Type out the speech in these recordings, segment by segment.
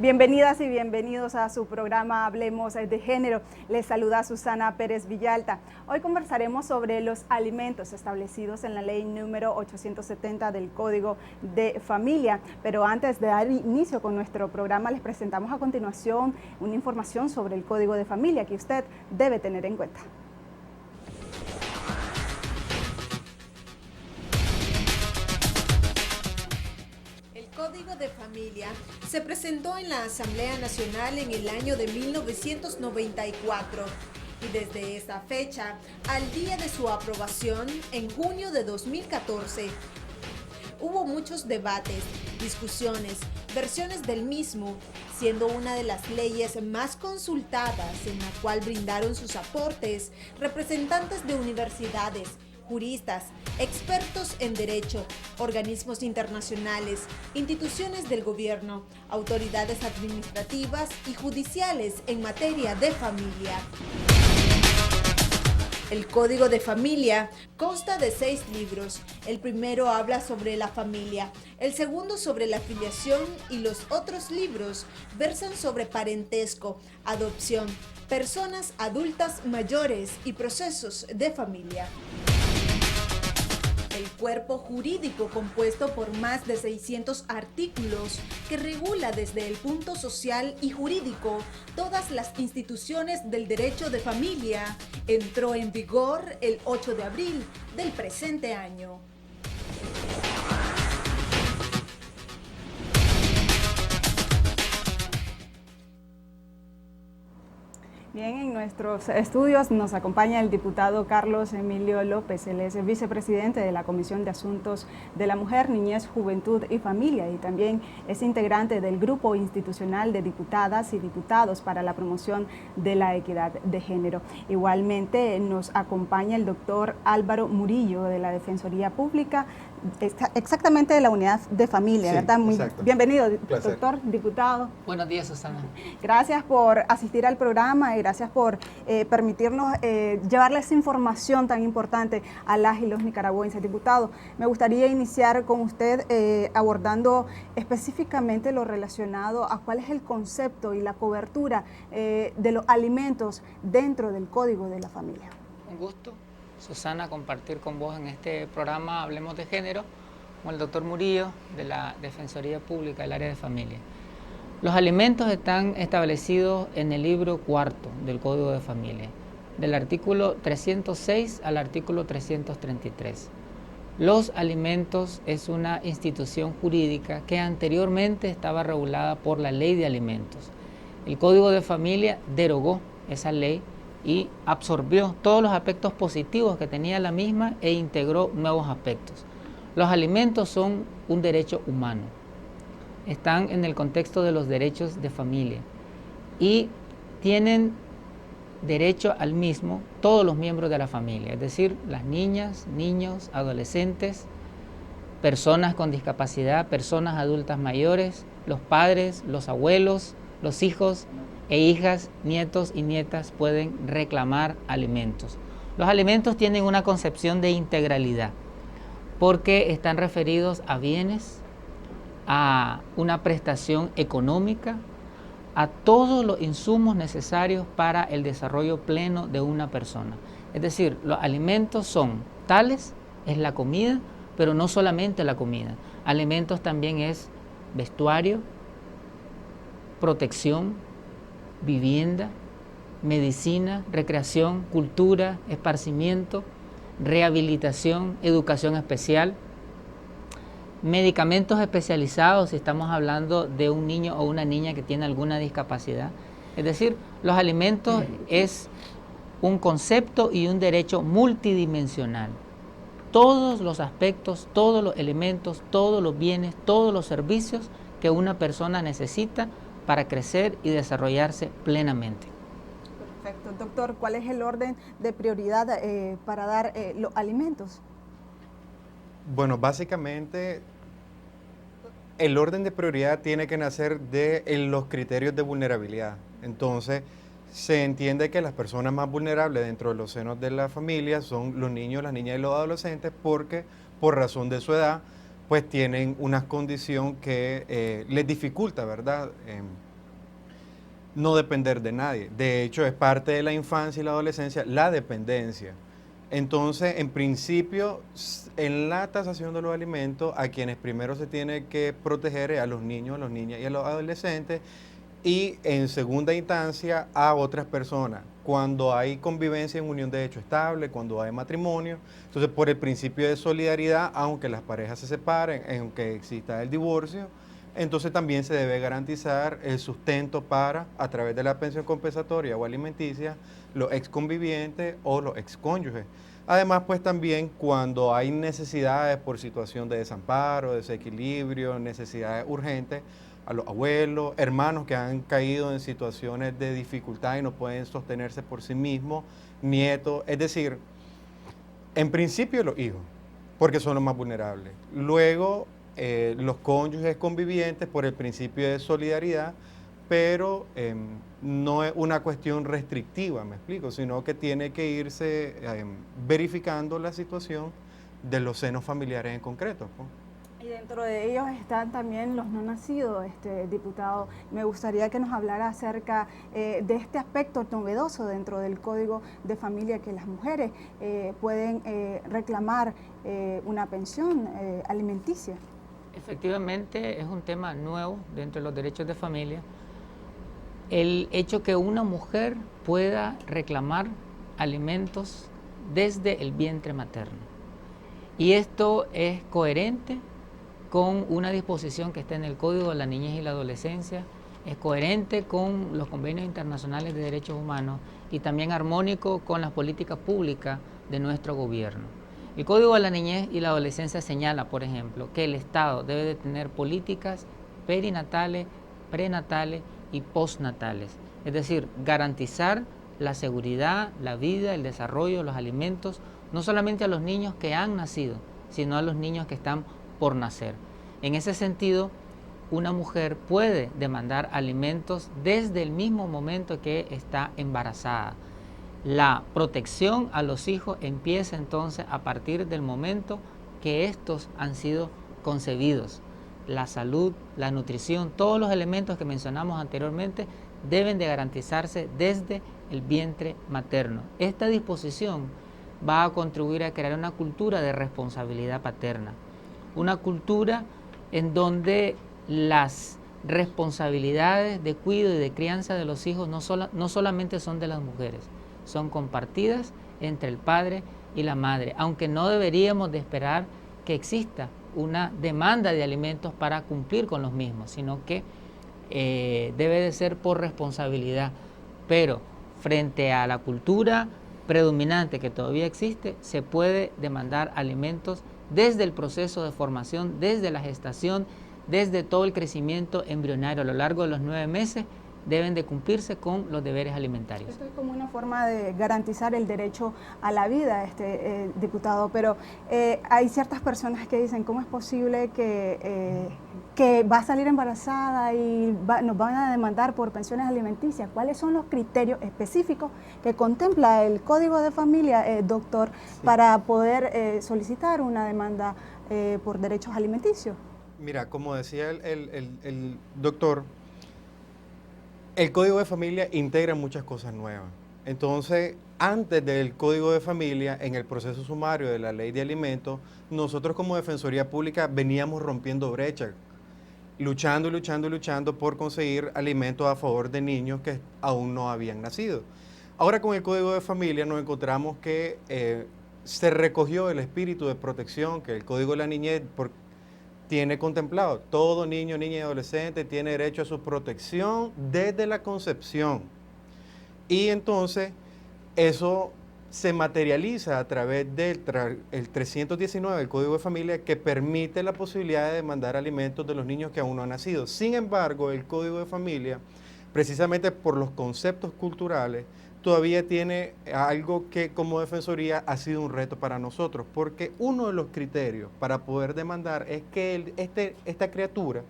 Bienvenidas y bienvenidos a su programa Hablemos de Género. Les saluda Susana Pérez Villalta. Hoy conversaremos sobre los alimentos establecidos en la ley número 870 del Código de Familia. Pero antes de dar inicio con nuestro programa, les presentamos a continuación una información sobre el Código de Familia que usted debe tener en cuenta. El Código de Familia se presentó en la Asamblea Nacional en el año de 1994 y desde esa fecha al día de su aprobación en junio de 2014. Hubo muchos debates, discusiones, versiones del mismo, siendo una de las leyes más consultadas en la cual brindaron sus aportes representantes de universidades, juristas, expertos en derecho, organismos internacionales, instituciones del gobierno, autoridades administrativas y judiciales en materia de familia. El Código de Familia consta de 6 libros. El primero habla sobre la familia, el segundo sobre la filiación y los otros libros versan sobre parentesco, adopción, personas adultas mayores y procesos de familia. El cuerpo jurídico, compuesto por más de 600 artículos, que regula desde el punto social y jurídico todas las instituciones del derecho de familia, entró en vigor el 8 de abril del presente año. Bien, en nuestros estudios nos acompaña el diputado Carlos Emilio López. Él es vicepresidente de la Comisión de Asuntos de la Mujer, Niñez, Juventud y Familia y también es integrante del Grupo Institucional de Diputadas y Diputados para la Promoción de la Equidad de Género. Igualmente nos acompaña el doctor Álvaro Murillo de la Defensoría Pública, exactamente de la Unidad de Familia, sí, ¿verdad? Muy bienvenido, doctor, diputado. Buenos días, Susana. Gracias por asistir al programa y gracias por permitirnos llevarles esa información tan importante a las y los nicaragüenses. Diputado, me gustaría iniciar con usted abordando específicamente lo relacionado a cuál es el concepto y la cobertura de los alimentos dentro del Código de la Familia. Un gusto, Susana, compartir con vos en este programa Hablemos de Género con el doctor Murillo de la Defensoría Pública del área de familia. Los alimentos están establecidos en el libro cuarto del Código de Familia, del artículo 306 al artículo 333. Los alimentos es una institución jurídica que anteriormente estaba regulada por la Ley de Alimentos. El Código de Familia derogó esa ley y absorbió todos los aspectos positivos que tenía la misma e integró nuevos aspectos. Los alimentos son un derecho humano. Están en el contexto de los derechos de familia y tienen derecho al mismo todos los miembros de la familia, es decir, las niñas, niños, adolescentes, personas con discapacidad, personas adultas mayores, los padres, los abuelos, los hijos e hijas, nietos y nietas pueden reclamar alimentos. Los alimentos tienen una concepción de integralidad porque están referidos a bienes, a una prestación económica, a todos los insumos necesarios para el desarrollo pleno de una persona. Es decir, los alimentos son tales, es la comida, pero no solamente la comida. Alimentos también es vestuario, protección, vivienda, medicina, recreación, cultura, esparcimiento, rehabilitación, educación especial, medicamentos especializados si estamos hablando de un niño o una niña que tiene alguna discapacidad. Es decir, los alimentos es un concepto y un derecho multidimensional. Todos los aspectos, todos los elementos, todos los bienes, todos los servicios que una persona necesita para crecer y desarrollarse plenamente. Perfecto. Doctor, ¿cuál es el orden de prioridad para dar los alimentos? Bueno, básicamente el orden de prioridad tiene que nacer de los criterios de vulnerabilidad. Entonces, se entiende que las personas más vulnerables dentro de los senos de la familia son los niños, las niñas y los adolescentes porque por razón de su edad, pues tienen una condición que les dificulta, ¿verdad? no depender de nadie. De hecho, es parte de la infancia y la adolescencia la dependencia. Entonces, en principio, en la tasación de los alimentos, a quienes primero se tiene que proteger es a los niños, a las niñas y a los adolescentes, y en segunda instancia a otras personas. Cuando hay convivencia en unión de hecho estable, cuando hay matrimonio, entonces por el principio de solidaridad, aunque las parejas se separen, aunque exista el divorcio, entonces también se debe garantizar el sustento para, a través de la pensión compensatoria o alimenticia, los exconvivientes o los excónyuges. Además, pues también cuando hay necesidades por situación de desamparo, desequilibrio, necesidades urgentes, a los abuelos, hermanos que han caído en situaciones de dificultad y no pueden sostenerse por sí mismos, nietos, es decir, en principio los hijos, porque son los más vulnerables. Luego, los cónyuges convivientes por el principio de solidaridad, pero no es una cuestión restrictiva, me explico, sino que tiene que irse verificando la situación de los senos familiares en concreto, ¿no? Y dentro de ellos están también los no nacidos, diputado. Me gustaría que nos hablara acerca de este aspecto novedoso dentro del Código de Familia, que las mujeres pueden reclamar una pensión alimenticia. Efectivamente, es un tema nuevo dentro de los derechos de familia. El hecho que una mujer pueda reclamar alimentos desde el vientre materno. Y esto es coherente con una disposición que está en el Código de la Niñez y la Adolescencia, es coherente con los convenios internacionales de derechos humanos y también armónico con las políticas públicas de nuestro gobierno. El Código de la Niñez y la Adolescencia señala, por ejemplo, que el Estado debe de tener políticas perinatales, prenatales y postnatales, es decir, garantizar la seguridad, la vida, el desarrollo, los alimentos, no solamente a los niños que han nacido, sino a los niños que están por nacer. En ese sentido, una mujer puede demandar alimentos desde el mismo momento que está embarazada. La protección a los hijos empieza entonces a partir del momento que estos han sido concebidos. La salud, la nutrición, todos los elementos que mencionamos anteriormente deben de garantizarse desde el vientre materno. Esta disposición va a contribuir a crear una cultura de responsabilidad paterna, una cultura en donde las responsabilidades de cuidado y de crianza de los hijos no solamente son de las mujeres, son compartidas entre el padre y la madre, aunque no deberíamos de esperar que exista una demanda de alimentos para cumplir con los mismos, sino que debe de ser por responsabilidad. Pero frente a la cultura predominante que todavía existe, se puede demandar alimentos desde el proceso de formación, desde la gestación, desde todo el crecimiento embrionario a lo largo de los 9 meses, deben de cumplirse con los deberes alimentarios. Esto es como una forma de garantizar el derecho a la vida, diputado, pero hay ciertas personas que dicen, ¿cómo es posible que va a salir embarazada y nos van a demandar por pensiones alimenticias? ¿Cuáles son los criterios específicos que contempla el Código de Familia, doctor, para poder solicitar una demanda por derechos alimenticios? Mira, como decía el doctor, el Código de Familia integra muchas cosas nuevas. Entonces, antes del Código de Familia, en el proceso sumario de la Ley de Alimentos, nosotros como Defensoría Pública veníamos rompiendo brechas, luchando por conseguir alimentos a favor de niños que aún no habían nacido. Ahora con el Código de Familia nos encontramos que se recogió el espíritu de protección que el Código de la Niñez tiene contemplado. Todo niño, niña y adolescente tiene derecho a su protección desde la concepción. Y entonces eso se materializa a través del 319 del Código de Familia, que permite la posibilidad de demandar alimentos de los niños que aún no han nacido. Sin embargo, el Código de Familia, precisamente por los conceptos culturales, todavía tiene algo que como Defensoría ha sido un reto para nosotros, porque uno de los criterios para poder demandar es que esta criatura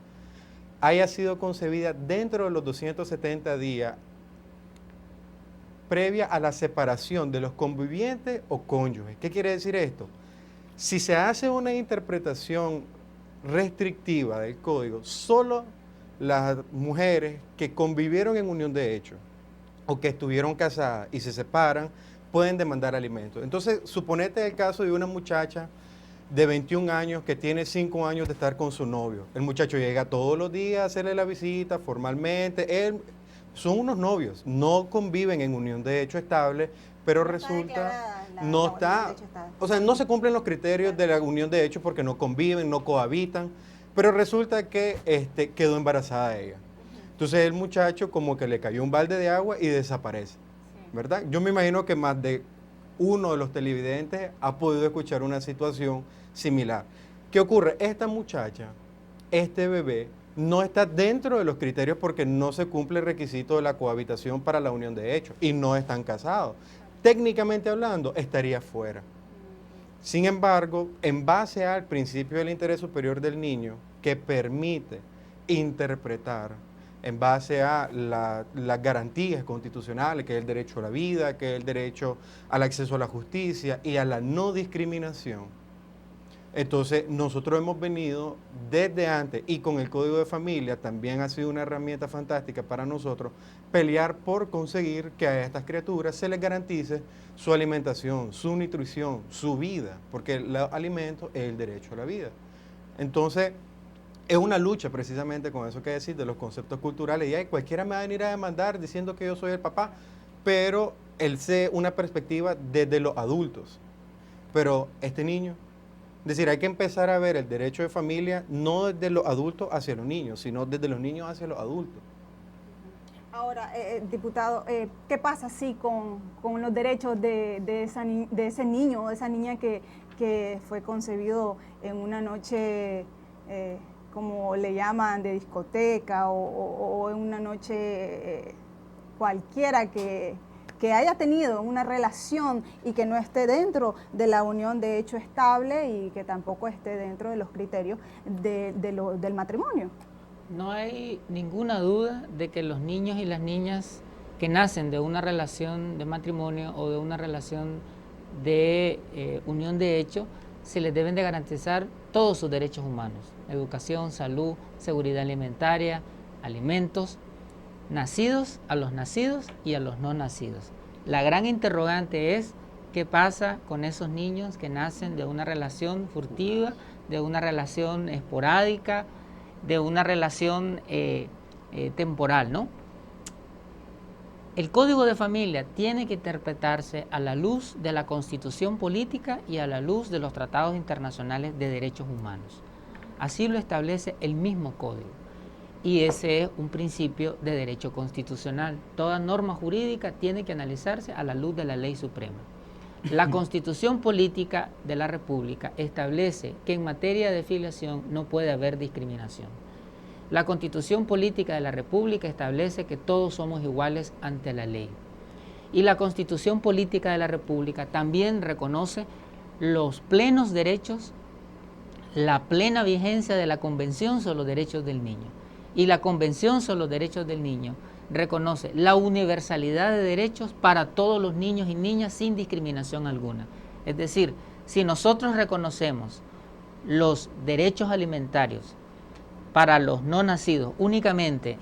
haya sido concebida dentro de los 270 días previa a la separación de los convivientes o cónyuges. ¿Qué quiere decir esto? Si se hace una interpretación restrictiva del código, solo las mujeres que convivieron en unión de hecho o que estuvieron casadas y se separan, pueden demandar alimentos. Entonces, suponete el caso de una muchacha de 21 años que tiene 5 años de estar con su novio. El muchacho llega todos los días a hacerle la visita formalmente. Son unos novios, no conviven en unión de hecho estable, pero resulta, o sea, no se cumplen los criterios de la unión de hecho porque no conviven, no cohabitan, pero resulta que quedó embarazada ella. Entonces el muchacho como que le cayó un balde de agua y desaparece, ¿verdad? Yo me imagino que más de uno de los televidentes ha podido escuchar una situación similar. ¿Qué ocurre? Esta muchacha, este bebé, no está dentro de los criterios porque no se cumple el requisito de la cohabitación para la unión de hecho y no están casados. Técnicamente hablando, estaría fuera. Sin embargo, en base al principio del interés superior del niño, que permite interpretar en base a las garantías constitucionales, que es el derecho a la vida, que es el derecho al acceso a la justicia y a la no discriminación. Entonces, nosotros hemos venido desde antes y con el Código de Familia también ha sido una herramienta fantástica para nosotros pelear por conseguir que a estas criaturas se les garantice su alimentación, su nutrición, su vida, porque el alimento es el derecho a la vida. Entonces, es una lucha precisamente con eso que decir de los conceptos culturales y cualquiera me va a venir a demandar diciendo que yo soy el papá, pero él sé una perspectiva desde los adultos. Pero este niño, es decir, hay que empezar a ver el derecho de familia no desde los adultos hacia los niños, sino desde los niños hacia los adultos. Ahora, diputado, ¿qué pasa así con los derechos de ese niño o esa niña que fue concebido en una noche, como le llaman, de discoteca o en una noche cualquiera que haya tenido una relación y que no esté dentro de la unión de hecho estable y que tampoco esté dentro de los criterios del matrimonio? No hay ninguna duda de que los niños y las niñas que nacen de una relación de matrimonio o de una relación de unión de hecho, se les deben de garantizar todos sus derechos humanos: educación, salud, seguridad alimentaria, alimentos, nacidos, a los nacidos y a los no nacidos. La gran interrogante es qué pasa con esos niños que nacen de una relación furtiva, de una relación esporádica, de una relación temporal, ¿no? El Código de Familia tiene que interpretarse a la luz de la Constitución Política y a la luz de los tratados internacionales de derechos humanos. Así lo establece el mismo Código. Y ese es un principio de derecho constitucional. Toda norma jurídica tiene que analizarse a la luz de la ley suprema. La Constitución Política de la República establece que en materia de filiación no puede haber discriminación. La Constitución Política de la República establece que todos somos iguales ante la ley. Y la Constitución Política de la República también reconoce los plenos derechos, la plena vigencia de la Convención sobre los Derechos del Niño. Y la Convención sobre los Derechos del Niño reconoce la universalidad de derechos para todos los niños y niñas sin discriminación alguna. Es decir, si nosotros reconocemos los derechos alimentarios para los no nacidos únicamente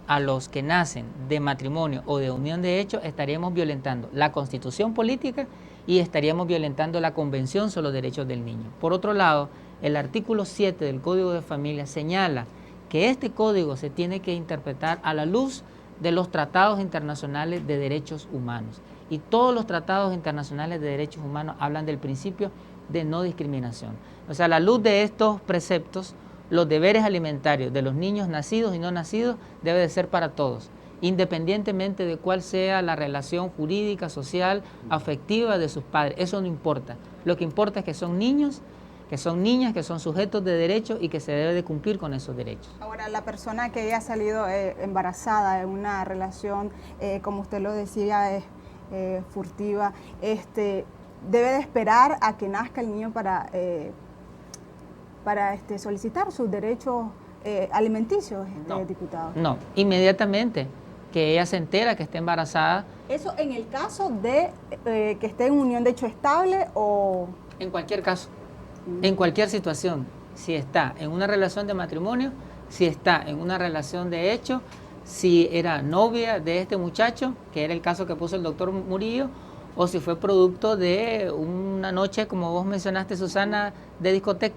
a los que nacen de matrimonio o de unión de hecho, estaríamos violentando la Constitución Política y estaríamos violentando la Convención sobre los Derechos del Niño. Por otro lado, el artículo 7 del Código de Familia señala que este código se tiene que interpretar a la luz de los tratados internacionales de derechos humanos. Y todos los tratados internacionales de derechos humanos hablan del principio de no discriminación. O sea, a la luz de estos preceptos, los deberes alimentarios de los niños nacidos y no nacidos debe de ser para todos, independientemente de cuál sea la relación jurídica, social, afectiva de sus padres. Eso no importa. Lo que importa es que son niños, que son niñas, que son sujetos de derecho y que se debe de cumplir con esos derechos. Ahora, la persona que haya salido embarazada en una relación, como usted lo decía, furtiva, debe de esperar a que nazca el niño para solicitar sus derechos alimenticios, diputado. No, inmediatamente que ella se entera que está embarazada. ¿Eso en el caso de que esté en unión de hecho estable o...? En cualquier caso. En cualquier situación, si está en una relación de matrimonio, si está en una relación de hecho, si era novia de este muchacho, que era el caso que puso el doctor Murillo, o si fue producto de una noche, como vos mencionaste, Susana, de discoteca,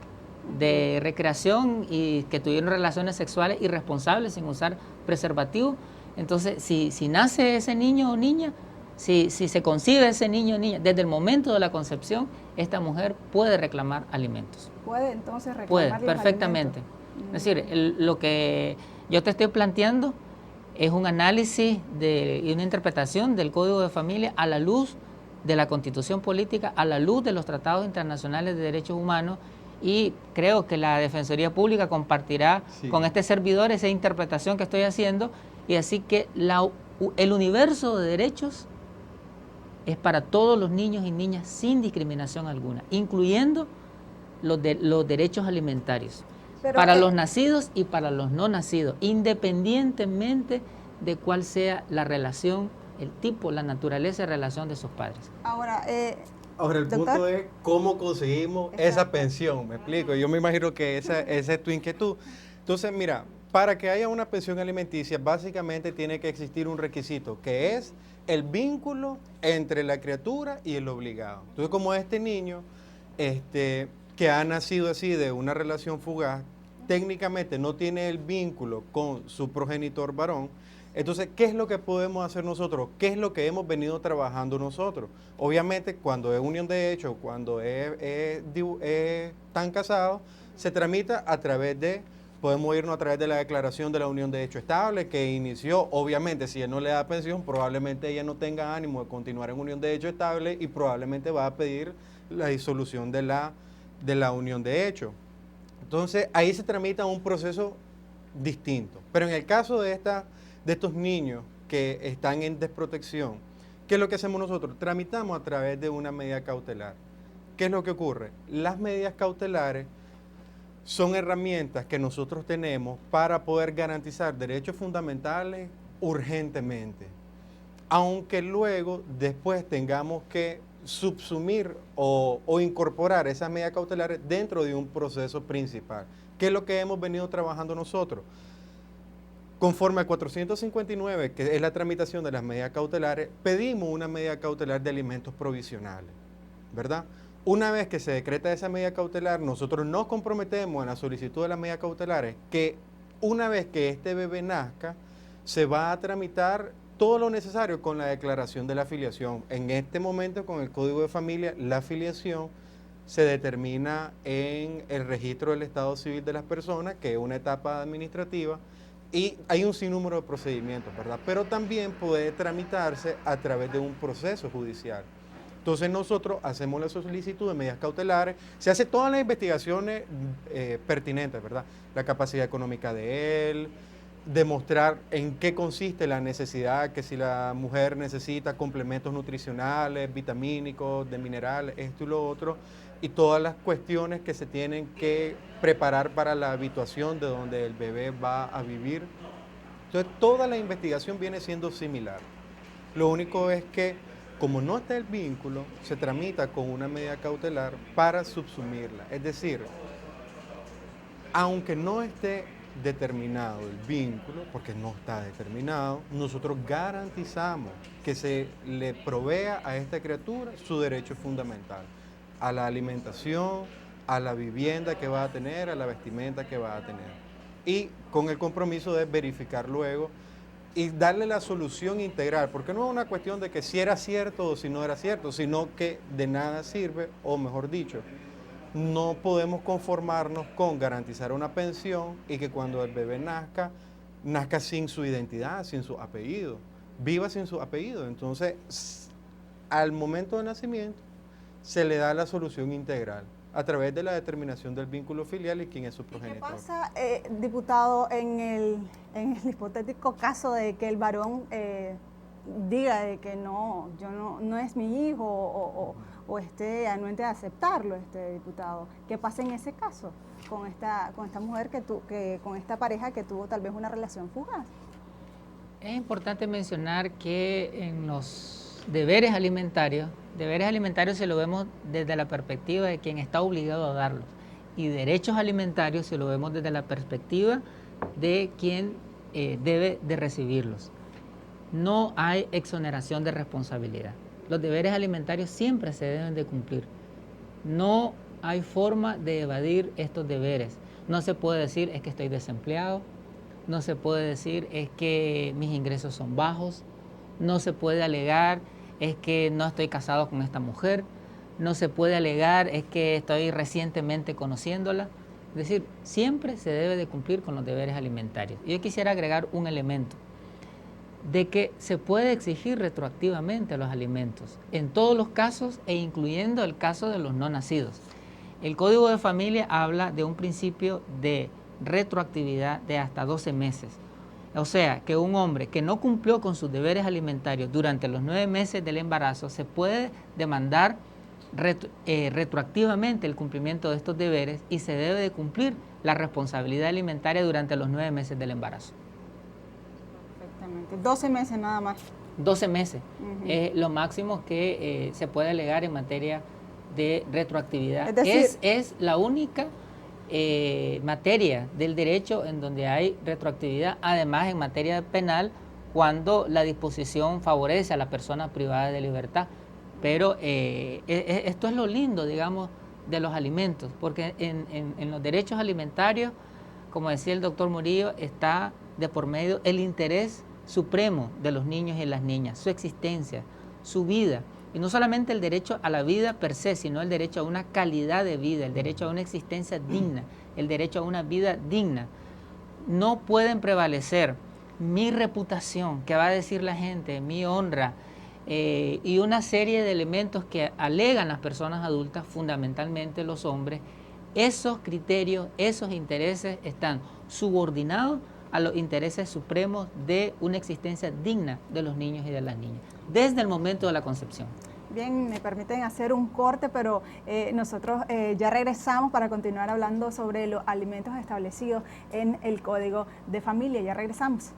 de recreación y que tuvieron relaciones sexuales irresponsables sin usar preservativo. Entonces, si nace ese niño o niña, si se concibe ese niño o niña, desde el momento de la concepción, esta mujer puede reclamar alimentos. ¿Puede entonces reclamar Puede, los perfectamente. Es decir, lo que yo te estoy planteando es un análisis y una interpretación del Código de Familia a la luz de la Constitución Política, a la luz de los tratados internacionales de derechos humanos, y creo que la Defensoría Pública compartirá con este servidor esa interpretación que estoy haciendo, y así que el universo de derechos es para todos los niños y niñas sin discriminación alguna, incluyendo los derechos alimentarios, para los nacidos y para los no nacidos, independientemente de cuál sea la relación, el tipo, la naturaleza de relación de sus padres. Ahora, el punto es cómo conseguimos esa pensión, ¿me explico? Yo me imagino que esa es tu inquietud. Entonces, mira, para que haya una pensión alimenticia, básicamente tiene que existir un requisito, que es el vínculo entre la criatura y el obligado. Entonces, como este niño, que ha nacido así de una relación fugaz, técnicamente no tiene el vínculo con su progenitor varón. Entonces, ¿qué es lo que podemos hacer nosotros? ¿Qué es lo que hemos venido trabajando nosotros? Obviamente, cuando es unión de hecho, cuando están casados, se tramita podemos irnos a través de la declaración de la unión de hecho estable, que inició, obviamente, si él no le da pensión, probablemente ella no tenga ánimo de continuar en unión de hecho estable y probablemente va a pedir la disolución de la unión de hecho. Entonces, ahí se tramita un proceso distinto. Pero en el caso de estos niños que están en desprotección, ¿qué es lo que hacemos nosotros? Tramitamos a través de una medida cautelar. ¿Qué es lo que ocurre? Las medidas cautelares son herramientas que nosotros tenemos para poder garantizar derechos fundamentales urgentemente, aunque luego después tengamos que subsumir o incorporar esas medidas cautelares dentro de un proceso principal. ¿Qué es lo que hemos venido trabajando nosotros? Conforme a 459, que es la tramitación de las medidas cautelares, pedimos una medida cautelar de alimentos provisionales, ¿verdad? Una vez que se decreta esa medida cautelar, nosotros nos comprometemos en la solicitud de las medidas cautelares que una vez que este bebé nazca, se va a tramitar todo lo necesario con la declaración de la filiación. En este momento, con el Código de Familia, la filiación se determina en el registro del Estado Civil de las personas, que es una etapa administrativa, y hay un sinnúmero de procedimientos, ¿verdad? Pero también puede tramitarse a través de un proceso judicial. Entonces nosotros hacemos la solicitud de medidas cautelares, se hace todas las investigaciones pertinentes, ¿verdad? La capacidad económica de él, demostrar en qué consiste la necesidad, que si la mujer necesita complementos nutricionales, vitamínicos, de minerales, esto y lo otro, y todas las cuestiones que se tienen que preparar para la habitación de donde el bebé va a vivir. Entonces toda la investigación viene siendo similar. Lo único es que, como no está el vínculo, se tramita con una medida cautelar para subsumirla. Es decir, aunque no esté determinado el vínculo, porque no está determinado, nosotros garantizamos que se le provea a esta criatura su derecho fundamental, a la alimentación, a la vivienda que va a tener, a la vestimenta que va a tener. Y con el compromiso de verificar luego y darle la solución integral, porque no es una cuestión de que si era cierto o si no era cierto, sino que de nada sirve, o mejor dicho, no podemos conformarnos con garantizar una pensión y que cuando el bebé nazca sin su identidad, sin su apellido, viva sin su apellido. Entonces, al momento de nacimiento, se le da la solución integral a través de la determinación del vínculo filial y quién es su progenitor. ¿Qué pasa, diputado, en el hipotético caso de que el varón diga de que no es mi hijo o esté anuente de aceptarlo, diputado? ¿Qué pasa en ese caso con esta mujer con esta pareja que tuvo tal vez una relación fugaz? Es importante mencionar que en los deberes alimentarios se lo vemos desde la perspectiva de quien está obligado a darlos, y derechos alimentarios se lo vemos desde la perspectiva de quien debe de recibirlos. No hay exoneración de responsabilidad. Los deberes alimentarios siempre se deben de cumplir. No hay forma de evadir estos deberes. No se puede decir es que estoy desempleado, no se puede decir es que mis ingresos son bajos, no se puede alegar es que no estoy casado con esta mujer, no se puede alegar es que estoy recientemente conociéndola. Es decir, siempre se debe de cumplir con los deberes alimentarios. Y yo quisiera agregar un elemento de que se puede exigir retroactivamente los alimentos en todos los casos e incluyendo el caso de los no nacidos. El Código de Familia habla de un principio de retroactividad de hasta 12 meses. O sea, que un hombre que no cumplió con sus deberes alimentarios durante los 9 meses del embarazo se puede demandar retroactivamente el cumplimiento de estos deberes y se debe de cumplir la responsabilidad alimentaria durante los 9 meses del embarazo. Perfectamente. 12 meses nada más. 12 meses es lo máximo que se puede alegar en materia de retroactividad. Es decir, es la única materia del derecho en donde hay retroactividad, además en materia penal, cuando la disposición favorece a la persona privada de libertad. Pero esto es lo lindo, digamos, de los alimentos, porque en los derechos alimentarios, como decía el doctor Murillo, está de por medio el interés supremo de los niños y las niñas, su existencia, su vida. Y no solamente el derecho a la vida per se, sino el derecho a una calidad de vida, el derecho a una existencia digna, el derecho a una vida digna. No pueden prevalecer mi reputación, que va a decir la gente, mi honra, y una serie de elementos que alegan las personas adultas, fundamentalmente los hombres. Esos criterios, esos intereses están subordinados a los intereses supremos de una existencia digna de los niños y de las niñas, desde el momento de la concepción. Bien, me permiten hacer un corte, pero nosotros ya regresamos para continuar hablando sobre los alimentos establecidos en el Código de Familia. Ya regresamos.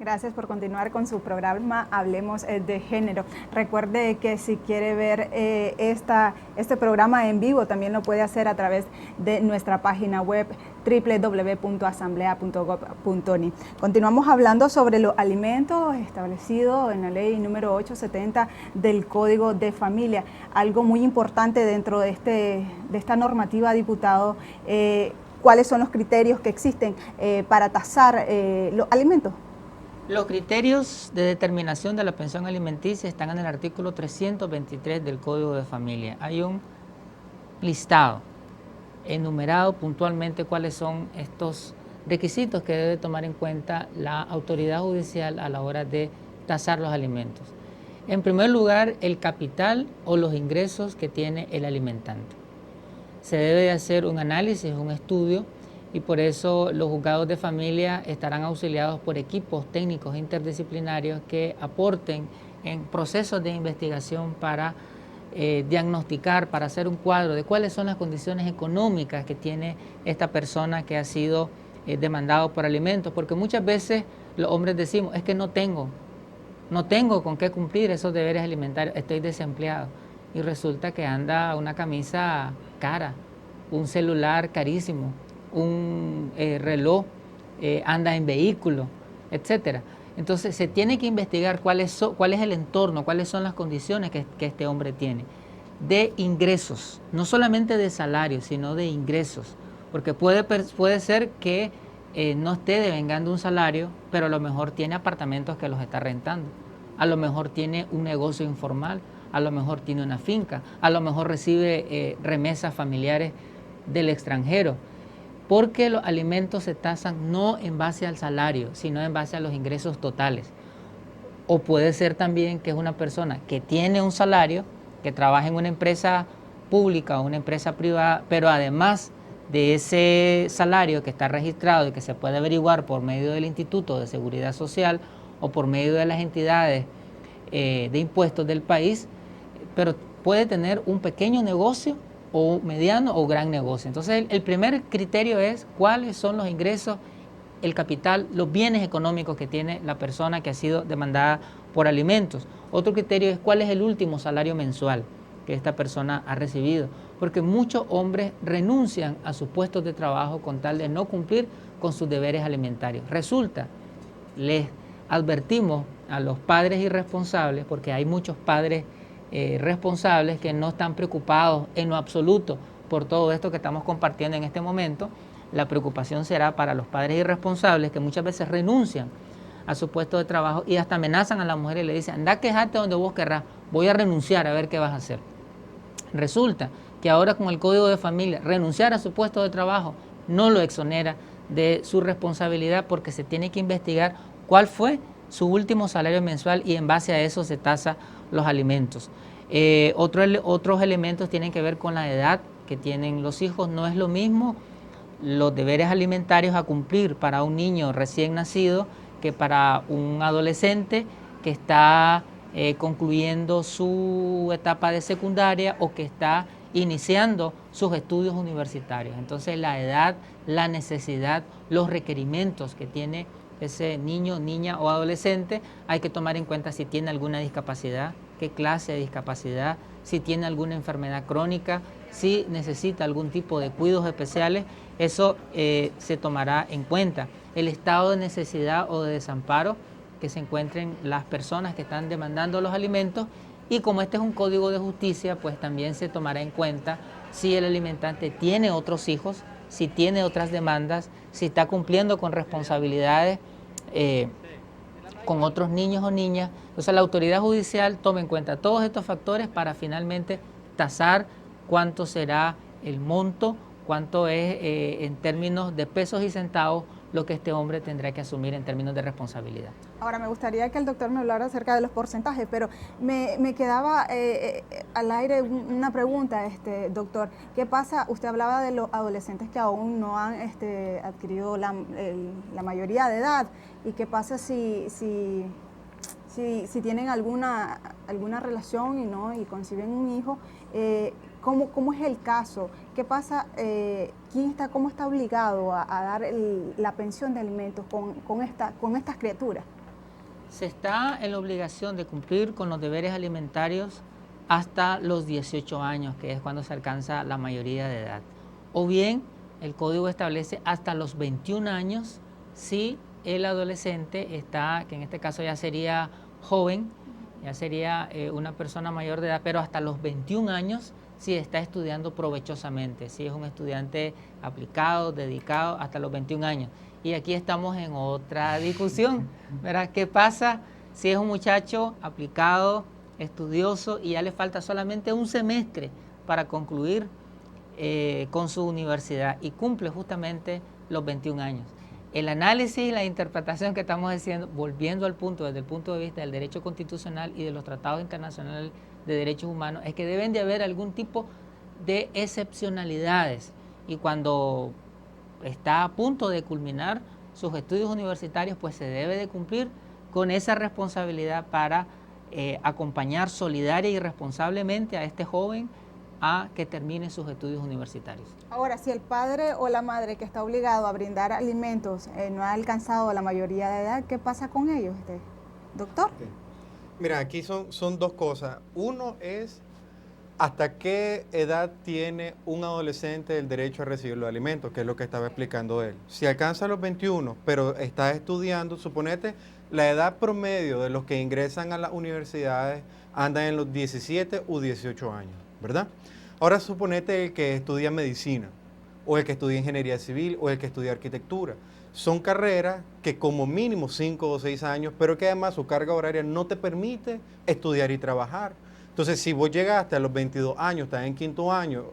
Gracias por continuar con su programa Hablemos de Género. Recuerde que si quiere ver este programa en vivo, también lo puede hacer a través de nuestra página web www.asamblea.gov.ni. Continuamos hablando sobre los alimentos establecidos en la ley número 870 del Código de Familia. Algo muy importante dentro de esta normativa, diputado, ¿cuáles son los criterios que existen para tasar los alimentos? Los criterios de determinación de la pensión alimenticia están en el artículo 323 del Código de Familia. Hay un listado enumerado puntualmente cuáles son estos requisitos que debe tomar en cuenta la autoridad judicial a la hora de tasar los alimentos. En primer lugar, el capital o los ingresos que tiene el alimentante. Se debe de hacer un análisis, un estudio, y por eso los juzgados de familia estarán auxiliados por equipos técnicos interdisciplinarios que aporten en procesos de investigación para diagnosticar, para hacer un cuadro de cuáles son las condiciones económicas que tiene esta persona que ha sido demandado por alimentos, porque muchas veces los hombres decimos, es que no tengo con qué cumplir esos deberes alimentarios, estoy desempleado, y resulta que anda una camisa cara, un celular carísimo, un reloj, anda en vehículo, etcétera. Entonces se tiene que investigar cuál es el entorno, cuáles son las condiciones que este hombre tiene de ingresos, no solamente de salario, sino de ingresos, porque puede ser que no esté devengando un salario, pero a lo mejor tiene apartamentos que los está rentando, a lo mejor tiene un negocio informal, a lo mejor tiene una finca, a lo mejor recibe remesas familiares del extranjero, porque los alimentos se tasan no en base al salario, sino en base a los ingresos totales. O puede ser también que es una persona que tiene un salario, que trabaja en una empresa pública o una empresa privada, pero además de ese salario que está registrado y que se puede averiguar por medio del Instituto de Seguridad Social o por medio de las entidades de impuestos del país, pero puede tener un pequeño negocio o mediano o gran negocio. Entonces el primer criterio es cuáles son los ingresos, el capital, los bienes económicos que tiene la persona que ha sido demandada por alimentos. Otro criterio es cuál es el último salario mensual que esta persona ha recibido, porque muchos hombres renuncian a sus puestos de trabajo con tal de no cumplir con sus deberes alimentarios. Resulta, les advertimos a los padres irresponsables, porque hay muchos padres responsables que no están preocupados en lo absoluto por todo esto que estamos compartiendo en este momento. La preocupación será para los padres irresponsables que muchas veces renuncian a su puesto de trabajo y hasta amenazan a la mujer y le dicen, anda a quejarte donde vos querrás, voy a renunciar a ver qué vas a hacer. Resulta que ahora con el Código de Familia, renunciar a su puesto de trabajo no lo exonera de su responsabilidad, porque se tiene que investigar cuál fue su último salario mensual y en base a eso se tasa los alimentos. Otros elementos tienen que ver con la edad que tienen los hijos. No es lo mismo los deberes alimentarios a cumplir para un niño recién nacido que para un adolescente que está concluyendo su etapa de secundaria o que está iniciando sus estudios universitarios. Entonces la edad, la necesidad, los requerimientos que tiene ese niño, niña o adolescente, hay que tomar en cuenta si tiene alguna discapacidad, qué clase de discapacidad, si tiene alguna enfermedad crónica, si necesita algún tipo de cuidados especiales, eso se tomará en cuenta. El estado de necesidad o de desamparo que se encuentren las personas que están demandando los alimentos, y como este es un código de justicia, pues también se tomará en cuenta si el alimentante tiene otros hijos, si tiene otras demandas, si está cumpliendo con responsabilidades con otros niños o niñas. Entonces la autoridad judicial toma en cuenta todos estos factores para finalmente tasar cuánto será el monto, cuánto es en términos de pesos y centavos lo que este hombre tendrá que asumir en términos de responsabilidad. Ahora, me gustaría que el doctor me hablara acerca de los porcentajes, pero me quedaba al aire una pregunta, doctor. ¿Qué pasa? Usted hablaba de los adolescentes que aún no han adquirido la mayoría de edad. ¿Y qué pasa si tienen alguna relación y conciben un hijo? ¿Cómo es el caso? ¿Qué pasa? ¿Cómo está obligado a dar la pensión de alimentos con estas criaturas? se está en la obligación de cumplir con los deberes alimentarios hasta los 18 años, que es cuando se alcanza la mayoría de edad. O bien, el código establece hasta los 21 años si el adolescente está, que en este caso ya sería joven, ya sería una persona mayor de edad, pero hasta los 21 años si está estudiando provechosamente, si es un estudiante aplicado, dedicado, hasta los 21 años. Y aquí estamos en otra discusión, ¿verdad? ¿Qué pasa si es un muchacho aplicado, estudioso y ya le falta solamente un semestre para concluir con su universidad y cumple justamente los 21 años? El análisis y la interpretación que estamos haciendo, volviendo al punto, desde el punto de vista del derecho constitucional y de los tratados internacionales de derechos humanos, es que deben de haber algún tipo de excepcionalidades. Y cuando está a punto de culminar sus estudios universitarios, pues se debe de cumplir con esa responsabilidad para acompañar solidaria y responsablemente a este joven a que termine sus estudios universitarios. Ahora, si el padre o la madre que está obligado a brindar alimentos no ha alcanzado la mayoría de edad, ¿qué pasa con ellos, doctor? Okay. Mira, aquí son dos cosas. Uno es hasta qué edad tiene un adolescente el derecho a recibir los alimentos, que es lo que estaba explicando él. Si alcanza los 21, pero está estudiando, suponete, la edad promedio de los que ingresan a las universidades anda en los 17 u 18 años, ¿verdad? Ahora suponete el que estudia medicina, o el que estudia ingeniería civil, o el que estudia arquitectura. Son carreras que como mínimo 5 o 6 años, pero que además su carga horaria no te permite estudiar y trabajar. Entonces, si vos llegaste a los 22 años, estás en quinto año,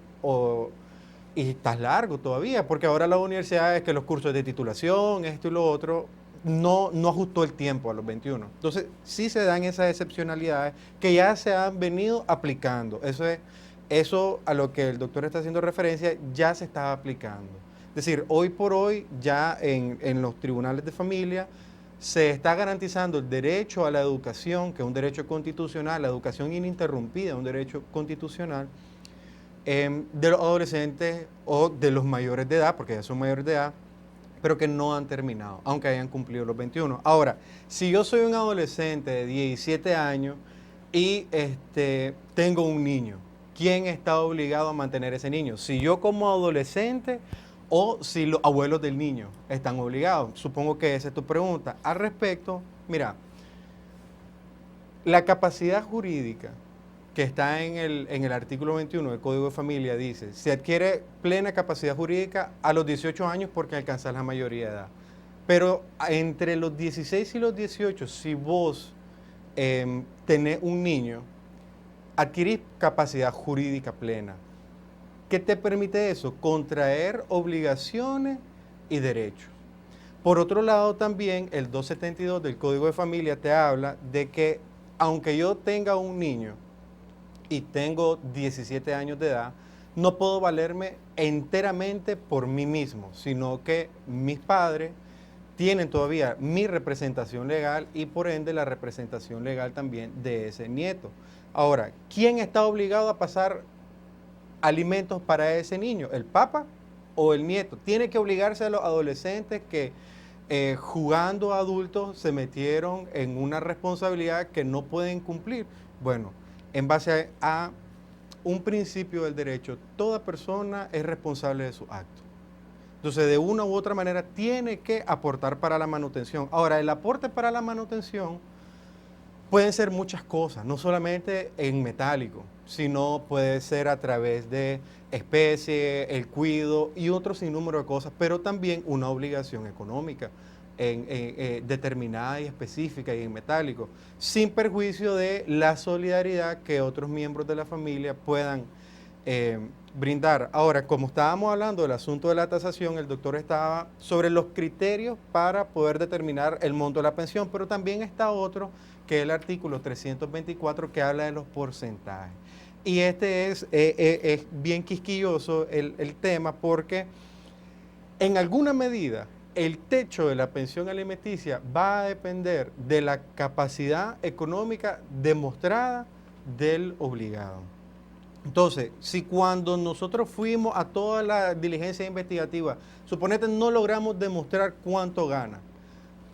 y estás largo todavía, porque ahora las universidades, que los cursos de titulación, esto y lo otro, no ajustó el tiempo a los 21. Entonces, sí se dan esas excepcionalidades que ya se han venido aplicando. Eso a lo que el doctor está haciendo referencia ya se está aplicando. Es decir, hoy por hoy ya en los tribunales de familia se está garantizando el derecho a la educación, que es un derecho constitucional, la educación ininterrumpida, un derecho constitucional, de los adolescentes o de los mayores de edad, porque ya son mayores de edad, pero que no han terminado, aunque hayan cumplido los 21. Ahora, si yo soy un adolescente de 17 años y tengo un niño, ¿quién está obligado a mantener ese niño? Si yo como adolescente o si los abuelos del niño están obligados. Supongo que esa es tu pregunta. Al respecto, mira, la capacidad jurídica que está en el artículo 21 del Código de Familia dice, se adquiere plena capacidad jurídica a los 18 años porque alcanzas la mayoría de edad. Pero entre los 16 y los 18, si vos tenés un niño, adquirís capacidad jurídica plena. ¿Qué te permite eso? Contraer obligaciones y derechos. Por otro lado, también el 272 del Código de Familia te habla de que aunque yo tenga un niño y tengo 17 años de edad, no puedo valerme enteramente por mí mismo, sino que mis padres tienen todavía mi representación legal y por ende la representación legal también de ese nieto. Ahora, ¿quién está obligado a pasar alimentos para ese niño? ¿El papá o el nieto? Tiene que obligarse a los adolescentes que jugando adultos se metieron en una responsabilidad que no pueden cumplir. Bueno, en base a un principio del derecho, toda persona es responsable de sus actos. Entonces, de una u otra manera, tiene que aportar para la manutención. Ahora, el aporte para la manutención pueden ser muchas cosas, no solamente en metálico, sino puede ser a través de especie, el cuido y otro sinnúmero de cosas, pero también una obligación económica determinada y específica y en metálico, sin perjuicio de la solidaridad que otros miembros de la familia puedan brindar. Ahora, como estábamos hablando del asunto de la tasación, el doctor estaba sobre los criterios para poder determinar el monto de la pensión, pero también está otro, que es el artículo 324, que habla de los porcentajes. Y es bien quisquilloso el tema, porque en alguna medida el techo de la pensión alimenticia va a depender de la capacidad económica demostrada del obligado. Entonces, si cuando nosotros fuimos a toda la diligencia investigativa, suponete no logramos demostrar cuánto gana,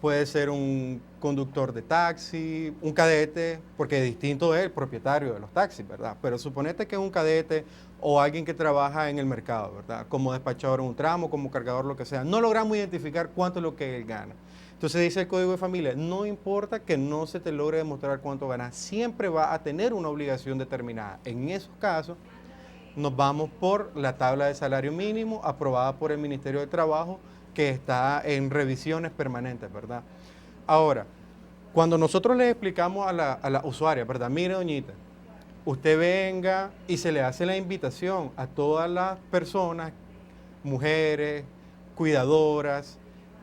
puede ser un conductor de taxi, un cadete, porque distinto es el propietario de los taxis, ¿verdad? Pero suponete que es un cadete o alguien que trabaja en el mercado, ¿verdad? Como despachador en un tramo, como cargador, lo que sea. No logramos identificar cuánto es lo que él gana. Entonces dice el Código de Familia, no importa que no se te logre demostrar cuánto ganas, siempre va a tener una obligación determinada. En esos casos, nos vamos por la tabla de salario mínimo aprobada por el Ministerio de Trabajo, que está en revisiones permanentes, ¿verdad? Ahora, cuando nosotros le explicamos a la usuaria, ¿verdad? Mire, doñita, usted venga y se le hace la invitación a todas las personas, mujeres, cuidadoras,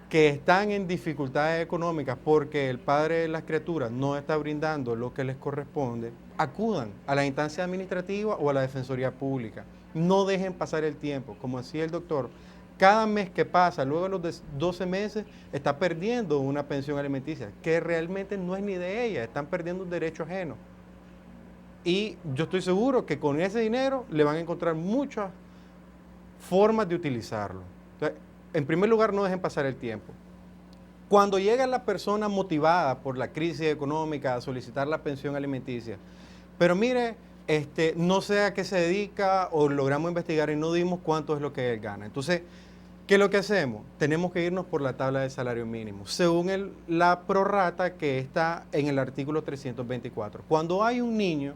que están en dificultades económicas porque el padre de las criaturas no está brindando lo que les corresponde, acudan a la instancia administrativa o a la Defensoría Pública. No dejen pasar el tiempo. Como decía el doctor, cada mes que pasa, luego de los 12 meses, está perdiendo una pensión alimenticia, que realmente no es ni de ella, están perdiendo un derecho ajeno. Y yo estoy seguro que con ese dinero le van a encontrar muchas formas de utilizarlo. Entonces, en primer lugar, no dejen pasar el tiempo. Cuando llega la persona motivada por la crisis económica a solicitar la pensión alimenticia, pero mire, no sé a qué se dedica o logramos investigar y no dimos cuánto es lo que él gana. Entonces, ¿qué es lo que hacemos? Tenemos que irnos por la tabla de salario mínimo, según la prorrata que está en el artículo 324. Cuando hay un niño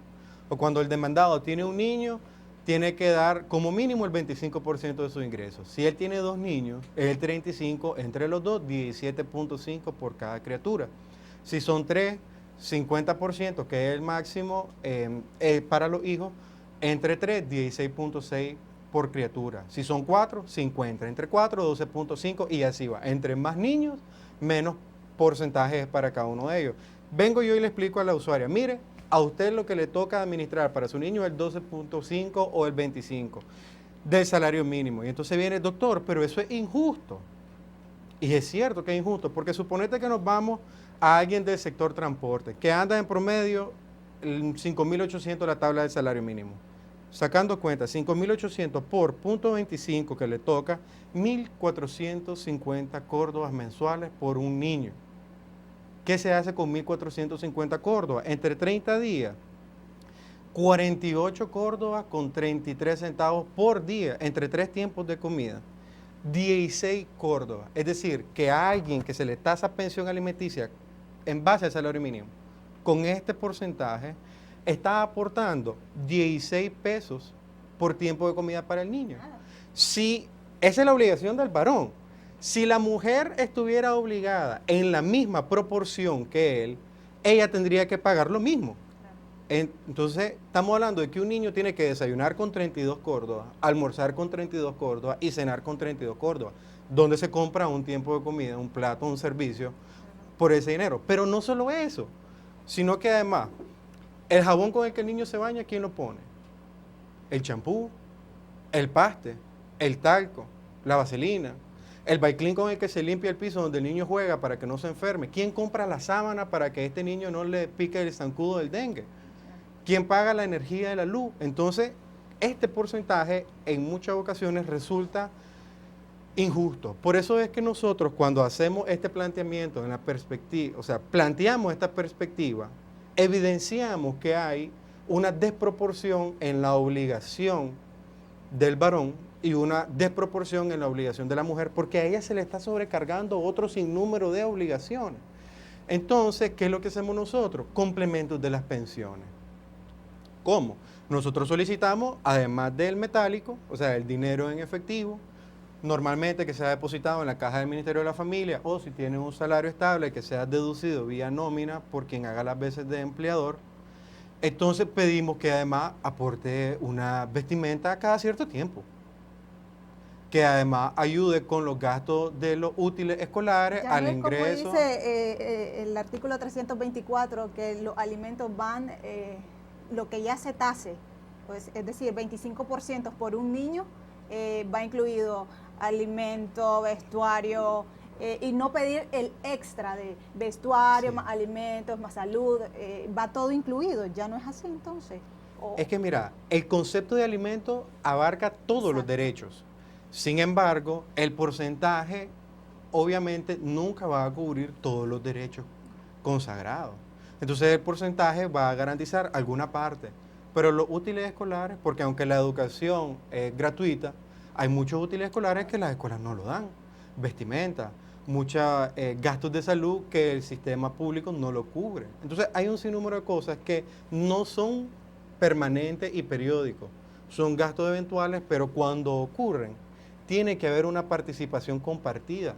o cuando el demandado tiene un niño, tiene que dar como mínimo el 25% de sus ingresos. Si él tiene 2 niños, el 35 entre los dos, 17.5 por cada criatura. Si son 3, 50%, que es el máximo para los hijos, entre 3, 16.6 por criatura. Si son 4, 50. Entre 4, 12.5 y así va. Entre más niños, menos porcentajes para cada uno de ellos. Vengo yo y le explico a la usuaria, mire, a usted lo que le toca administrar para su niño es el 12.5 o el 25 del salario mínimo. Y entonces viene, doctor, pero eso es injusto. Y es cierto que es injusto, porque suponete que nos vamos a alguien del sector transporte, que anda en promedio 5.800 la tabla del salario mínimo. Sacando cuenta, 5.800 por .25 que le toca, 1.450 córdobas mensuales por un niño. ¿Qué se hace con 1.450 córdobas? Entre 30 días, 48 córdobas con 33 centavos por día, entre 3 tiempos de comida. 16 córdobas. Es decir, que a alguien que se le tasa pensión alimenticia en base al salario mínimo, con este porcentaje, está aportando 16 pesos por tiempo de comida para el niño. Si esa es la obligación del varón. Si la mujer estuviera obligada en la misma proporción que él, ella tendría que pagar lo mismo. Entonces, estamos hablando de que un niño tiene que desayunar con 32 córdobas, almorzar con 32 córdobas y cenar con 32 córdobas, donde se compra un tiempo de comida, un plato, un servicio, por ese dinero. Pero no solo eso, sino que además, el jabón con el que el niño se baña, ¿quién lo pone? El champú, el paste, el talco, la vaselina, el Baiclin con el que se limpia el piso donde el niño juega para que no se enferme. ¿Quién compra la sábana para que este niño no le pique el zancudo del dengue? ¿Quién paga la energía de la luz? Entonces, este porcentaje en muchas ocasiones resulta injusto. Por eso es que nosotros cuando hacemos este planteamiento en la perspectiva, o sea, planteamos esta perspectiva, evidenciamos que hay una desproporción en la obligación del varón y una desproporción en la obligación de la mujer, porque a ella se le está sobrecargando otro sinnúmero de obligaciones. Entonces, ¿qué es lo que hacemos nosotros? Complementos de las pensiones. ¿Cómo? Nosotros solicitamos, además del metálico, o sea, el dinero en efectivo, normalmente que sea depositado en la caja del Ministerio de la Familia, o si tiene un salario estable, que sea deducido vía nómina por quien haga las veces de empleador. Entonces pedimos que además aporte una vestimenta cada cierto tiempo, que además ayude con los gastos de los útiles escolares, Ya al ves ingreso. como dice el artículo 324, que los alimentos van, lo que ya se tase, pues, es decir, 25% por un niño, va incluido alimento, vestuario, y no pedir el extra de vestuario, Sí. más alimentos, más salud, va todo incluido. ¿Ya no es así entonces? Es que mira, el concepto de alimento abarca todos los Exacto. derechos. Sin embargo, el porcentaje obviamente nunca va a cubrir todos los derechos consagrados. Entonces el porcentaje va a garantizar alguna parte, pero los útiles escolares, porque aunque la educación es gratuita, hay muchos útiles escolares que las escuelas no lo dan, vestimenta, muchos gastos de salud que el sistema público no lo cubre. Entonces hay un sinnúmero de cosas que no son permanentes y periódicos, son gastos eventuales, pero cuando ocurren, tiene que haber una participación compartida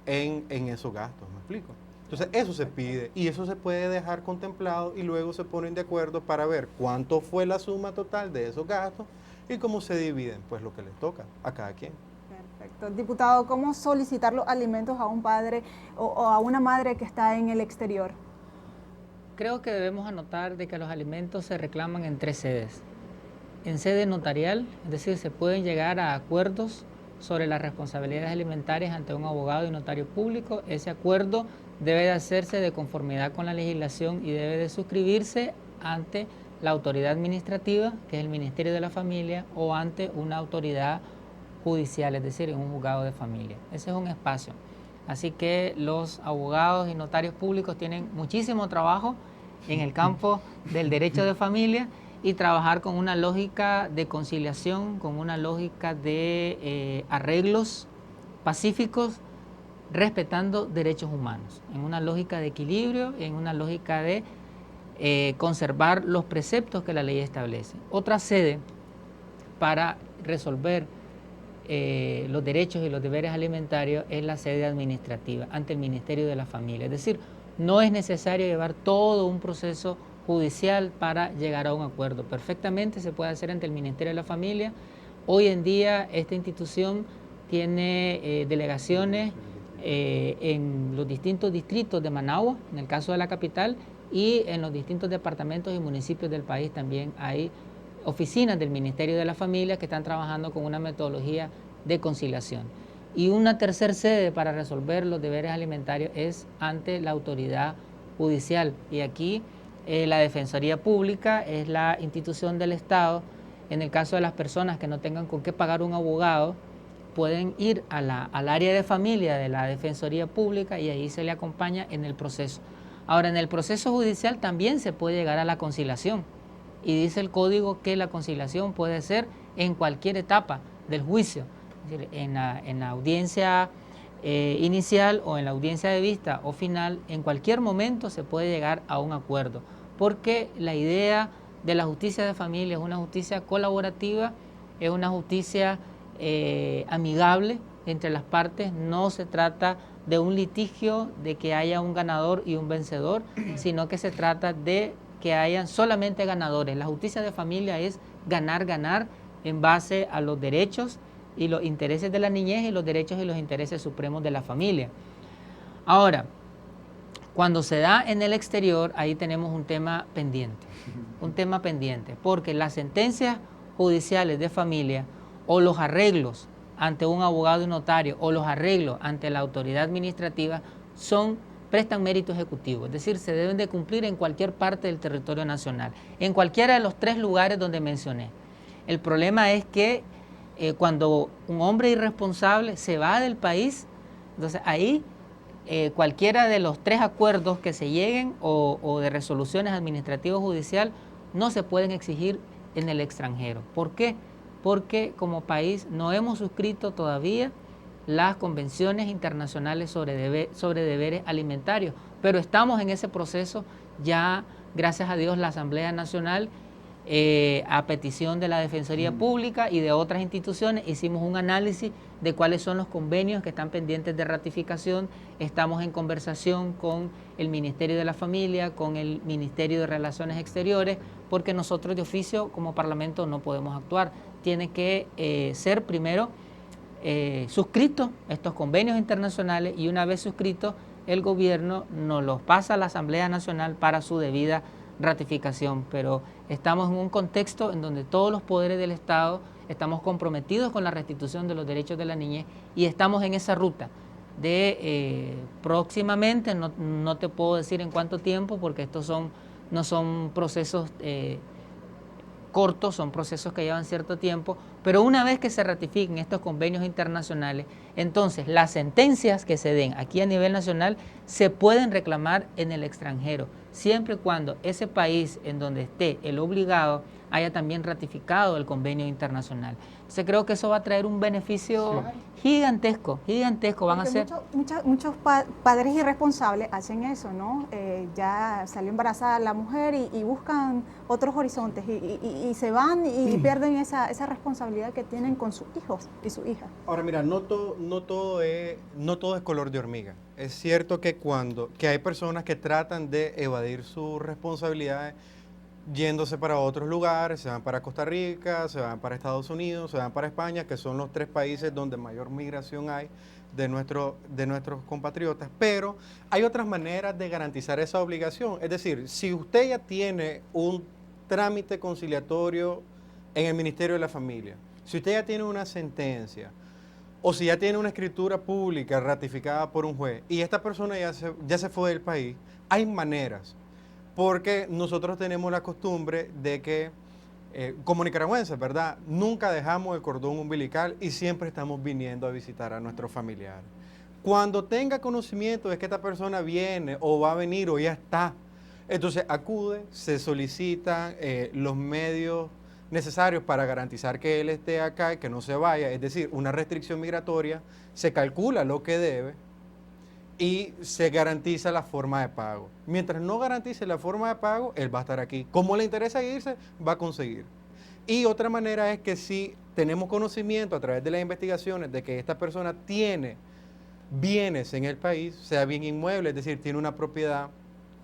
en esos gastos, ¿me explico? Entonces eso se pide y eso se puede dejar contemplado y luego se ponen de acuerdo para ver cuánto fue la suma total de esos gastos y cómo se dividen pues lo que les toca a cada quien. Perfecto. Diputado, ¿cómo solicitar los alimentos a un padre o a una madre que está en el exterior? Creo que debemos anotar de que los alimentos se reclaman en 3 sedes. En sede notarial, es decir, se pueden llegar a acuerdos sobre las responsabilidades alimentarias ante un abogado y notario público. Ese acuerdo debe de hacerse de conformidad con la legislación y debe de suscribirse ante la autoridad administrativa, que es el Ministerio de la Familia, o ante una autoridad judicial, es decir, en un juzgado de familia. Ese es un espacio. Así que los abogados y notarios públicos tienen muchísimo trabajo en el campo del derecho de familia y trabajar con una lógica de conciliación, con una lógica de arreglos pacíficos, respetando derechos humanos, en una lógica de equilibrio, en una lógica de conservar los preceptos que la ley establece. Otra sede para resolver los derechos y los deberes alimentarios es la sede administrativa ante el Ministerio de la Familia. Es decir, no es necesario llevar todo un proceso judicial para llegar a un acuerdo. Perfectamente se puede hacer ante el Ministerio de la Familia. Hoy en día esta institución tiene delegaciones en los distintos distritos de Managua, en el caso de la capital, y en los distintos departamentos y municipios del país también hay oficinas del Ministerio de la Familia que están trabajando con una metodología de conciliación. Y una tercera sede para resolver los deberes alimentarios es ante la autoridad judicial. Y aquí la Defensoría Pública es la institución del Estado. En el caso de las personas que no tengan con qué pagar un abogado, pueden ir al área de familia de la Defensoría Pública y ahí se le acompaña en el proceso. Ahora, en el proceso judicial también se puede llegar a la conciliación. Y dice el código que la conciliación puede ser en cualquier etapa del juicio, es decir, en la audiencia inicial o en la audiencia de vista o final, en cualquier momento se puede llegar a un acuerdo, porque la idea de la justicia de familia es una justicia colaborativa, es una justicia amigable entre las partes, no se trata de un litigio de que haya un ganador y un vencedor, sino que se trata de que hayan solamente ganadores. La justicia de familia es ganar, ganar en base a los derechos y los intereses de la niñez y los derechos y los intereses supremos de la familia. Ahora, cuando se da en el exterior, ahí tenemos un tema pendiente, porque las sentencias judiciales de familia o los arreglos ante un abogado y notario o los arreglos ante la autoridad administrativa prestan mérito ejecutivo, es decir, se deben de cumplir en cualquier parte del territorio nacional, en cualquiera de los 3 lugares donde mencioné. El problema es que cuando un hombre irresponsable se va del país, entonces ahí cualquiera de los 3 acuerdos que se lleguen o de resoluciones administrativas o judicial no se pueden exigir en el extranjero. ¿Por qué? Porque como país no hemos suscrito todavía las convenciones internacionales sobre deberes alimentarios, pero estamos en ese proceso. Ya, gracias a Dios, la Asamblea Nacional, a petición de la Defensoría Pública y de otras instituciones, hicimos un análisis de cuáles son los convenios que están pendientes de ratificación. Estamos en conversación con el Ministerio de la Familia, con el Ministerio de Relaciones Exteriores, porque nosotros de oficio como Parlamento no podemos actuar. Tiene que ser primero suscritos estos convenios internacionales y una vez suscritos el gobierno nos los pasa a la Asamblea Nacional para su debida ratificación, pero estamos en un contexto en donde todos los poderes del Estado estamos comprometidos con la restitución de los derechos de la niñez y estamos en esa ruta de próximamente, no te puedo decir en cuánto tiempo porque estos no son procesos cortos, son procesos que llevan cierto tiempo, pero una vez que se ratifiquen estos convenios internacionales, entonces las sentencias que se den aquí a nivel nacional se pueden reclamar en el extranjero, siempre y cuando ese país en donde esté el obligado haya también ratificado el convenio internacional. Entonces creo que eso va a traer un beneficio gigantesco, gigantesco. Van a ser... Muchos padres irresponsables hacen eso, ¿no? Ya salió embarazada la mujer y buscan otros horizontes y se van y pierden esa responsabilidad que tienen con sus hijos y su hija. Ahora mira, no todo es color de hormiga. Es cierto que que hay personas que tratan de evadir sus responsabilidades yéndose para otros lugares, se van para Costa Rica, se van para Estados Unidos, se van para España, que son los 3 países donde mayor migración hay de nuestros compatriotas, pero hay otras maneras de garantizar esa obligación. Es decir, si usted ya tiene un trámite conciliatorio en el Ministerio de la Familia, si usted ya tiene una sentencia, o si ya tiene una escritura pública ratificada por un juez, y esta persona ya se fue del país, hay maneras. Porque nosotros tenemos la costumbre de que, como nicaragüenses, ¿verdad? Nunca dejamos el cordón umbilical y siempre estamos viniendo a visitar a nuestros familiares. Cuando tenga conocimiento de que esta persona viene o va a venir o ya está, entonces acude, se solicitan los medios necesarios para garantizar que él esté acá y que no se vaya. Es decir, una restricción migratoria, se calcula lo que debe y se garantiza la forma de pago. Mientras no garantice la forma de pago, él va a estar aquí. Como le interesa irse, va a conseguir. Y otra manera es que si tenemos conocimiento a través de las investigaciones de que esta persona tiene bienes en el país, sea bien inmueble, es decir, tiene una propiedad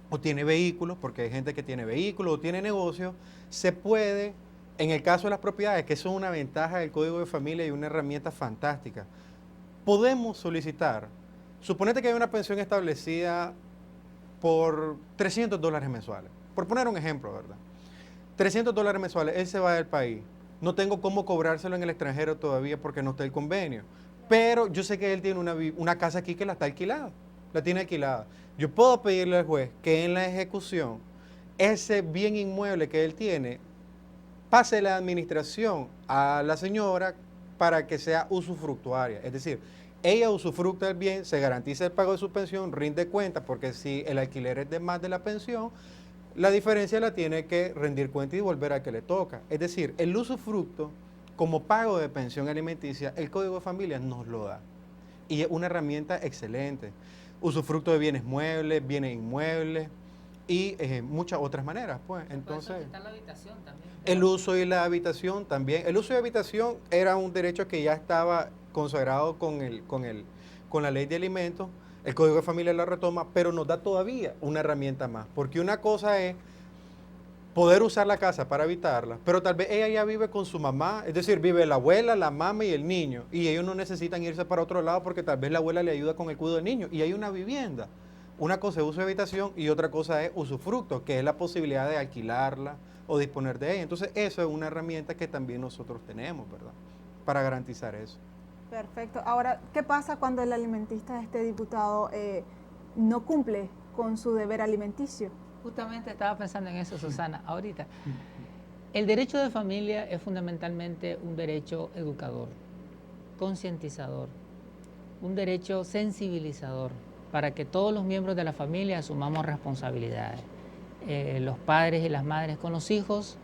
o tiene vehículos, porque hay gente que tiene vehículos o tiene negocios, se puede, en el caso de las propiedades, que son una ventaja del Código de Familia y una herramienta fantástica, podemos solicitar. Suponete que hay una pensión establecida por $300 mensuales. Por poner un ejemplo, ¿verdad? $300 mensuales, él se va del país. No tengo cómo cobrárselo en el extranjero todavía porque no está el convenio. Pero yo sé que él tiene una casa aquí que la está alquilada. La tiene alquilada. Yo puedo pedirle al juez que en la ejecución, ese bien inmueble que él tiene, pase la administración a la señora para que sea usufructuaria. Es decir, ella usufructa el bien, se garantiza el pago de su pensión, rinde cuenta, porque si el alquiler es de más de la pensión, la diferencia la tiene que rendir cuenta y volver a que le toca. Es decir, el usufructo como pago de pensión alimenticia, el Código de Familia nos lo da. Y es una herramienta excelente. Usufructo de bienes muebles, bienes inmuebles y muchas otras maneras, pues. Entonces, la habitación también. El uso y la habitación también. El uso y habitación era un derecho que ya estaba consagrado con la ley de alimentos. El Código de Familia la retoma, pero nos da todavía una herramienta más. Porque una cosa es poder usar la casa para habitarla, pero tal vez ella ya vive con su mamá, es decir, vive la abuela, la mamá y el niño, y ellos no necesitan irse para otro lado porque tal vez la abuela le ayuda con el cuidado del niño, y hay una vivienda. Una cosa es uso de habitación y otra cosa es usufructo, que es la posibilidad de alquilarla o disponer de ella. Entonces, eso es una herramienta que también nosotros tenemos, ¿verdad? Para garantizar eso. Perfecto. Ahora, ¿qué pasa cuando el alimentista, diputado, no cumple con su deber alimenticio? Justamente estaba pensando en eso, Susana, ahorita. El derecho de familia es fundamentalmente un derecho educador, concientizador, un derecho sensibilizador, para que todos los miembros de la familia asumamos responsabilidades. Los padres y las madres con los hijos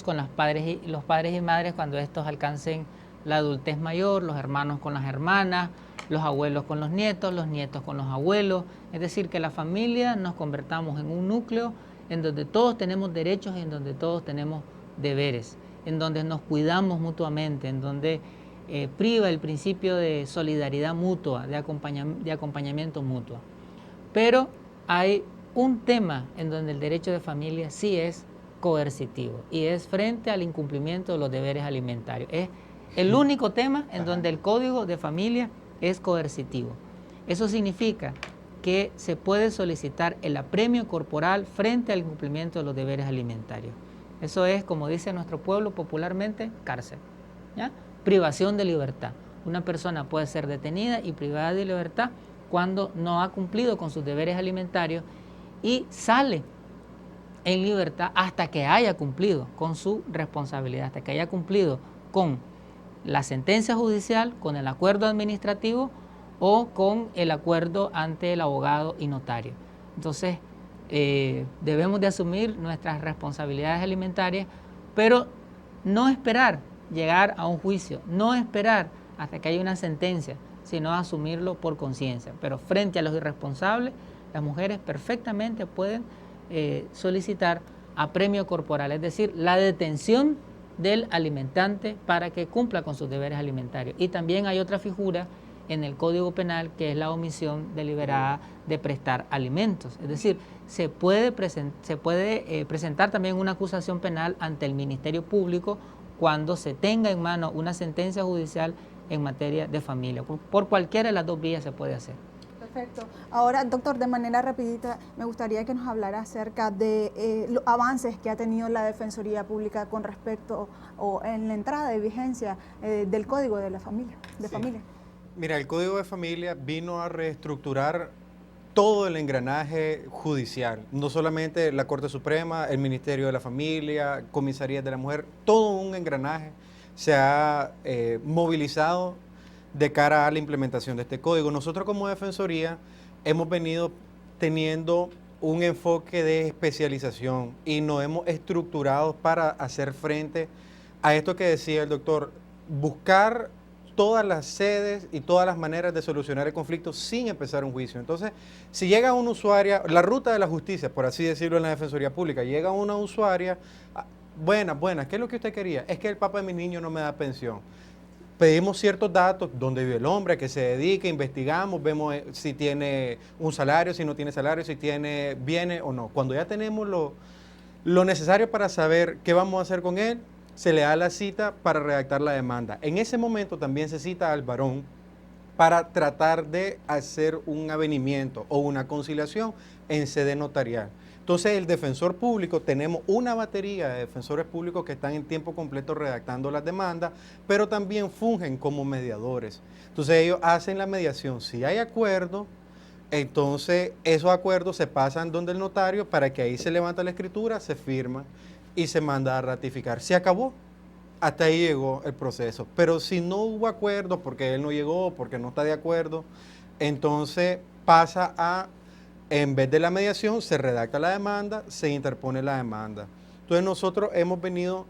con los padres y madres cuando estos alcancen la adultez mayor, los hermanos con las hermanas, los abuelos con los nietos con los abuelos. Es decir, que la familia nos convertamos en un núcleo en donde todos tenemos derechos y en donde todos tenemos deberes, en donde nos cuidamos mutuamente, en donde priva el principio de solidaridad mutua, de acompañamiento mutuo. Pero hay un tema en donde el derecho de familia sí es coercitivo y es frente al incumplimiento de los deberes alimentarios. Es el único tema en donde el Código de Familia es coercitivo. Eso significa que se puede solicitar el apremio corporal frente al incumplimiento de los deberes alimentarios. Eso es, como dice nuestro pueblo popularmente, cárcel, ¿ya? Privación de libertad. Una persona puede ser detenida y privada de libertad cuando no ha cumplido con sus deberes alimentarios y sale en libertad hasta que haya cumplido con su responsabilidad, hasta que haya cumplido con la sentencia judicial, con el acuerdo administrativo o con el acuerdo ante el abogado y notario. Entonces, debemos de asumir nuestras responsabilidades alimentarias, pero no esperar llegar a un juicio, no esperar hasta que haya una sentencia, sino asumirlo por conciencia. Pero frente a los irresponsables, las mujeres perfectamente pueden solicitar apremio corporal, es decir, la detención del alimentante para que cumpla con sus deberes alimentarios. Y también hay otra figura en el Código Penal que es la omisión deliberada de prestar alimentos. Es decir, se puede presentar también una acusación penal ante el Ministerio Público cuando se tenga en mano una sentencia judicial en materia de familia. Por cualquiera de las dos vías se puede hacer. Perfecto. Ahora, doctor, de manera rapidita, me gustaría que nos hablara acerca de los avances que ha tenido la Defensoría Pública con respecto o en la entrada de vigencia del Código de la Familia. Familia. Mira, el Código de Familia vino a reestructurar todo el engranaje judicial, no solamente la Corte Suprema, el Ministerio de la Familia, Comisarías de la Mujer, todo un engranaje se ha movilizado de cara a la implementación de este código. Nosotros como Defensoría hemos venido teniendo un enfoque de especialización y nos hemos estructurado para hacer frente a esto que decía el doctor, buscar todas las sedes y todas las maneras de solucionar el conflicto sin empezar un juicio. Entonces, si llega una usuaria, la ruta de la justicia, por así decirlo en la Defensoría Pública, llega una usuaria, buenas, ¿qué es lo que usted quería? Es que el papá de mi niño no me da pensión. Pedimos ciertos datos, dónde vive el hombre, a qué se dedica, investigamos, vemos si tiene un salario, si no tiene salario, si tiene bienes o no. Cuando ya tenemos lo necesario para saber qué vamos a hacer con él, se le da la cita para redactar la demanda. En ese momento también se cita al varón para tratar de hacer un avenimiento o una conciliación en sede notarial. Entonces, el defensor público, tenemos una batería de defensores públicos que están en tiempo completo redactando las demandas, pero también fungen como mediadores. Entonces, ellos hacen la mediación. Si hay acuerdo, entonces esos acuerdos se pasan donde el notario para que ahí se levanta la escritura, se firma y se manda a ratificar. Se acabó. Hasta ahí llegó el proceso. Pero si no hubo acuerdo, porque él no llegó, porque no está de acuerdo, entonces pasa a, en vez de la mediación, se redacta la demanda, se interpone la demanda. Entonces nosotros hemos venido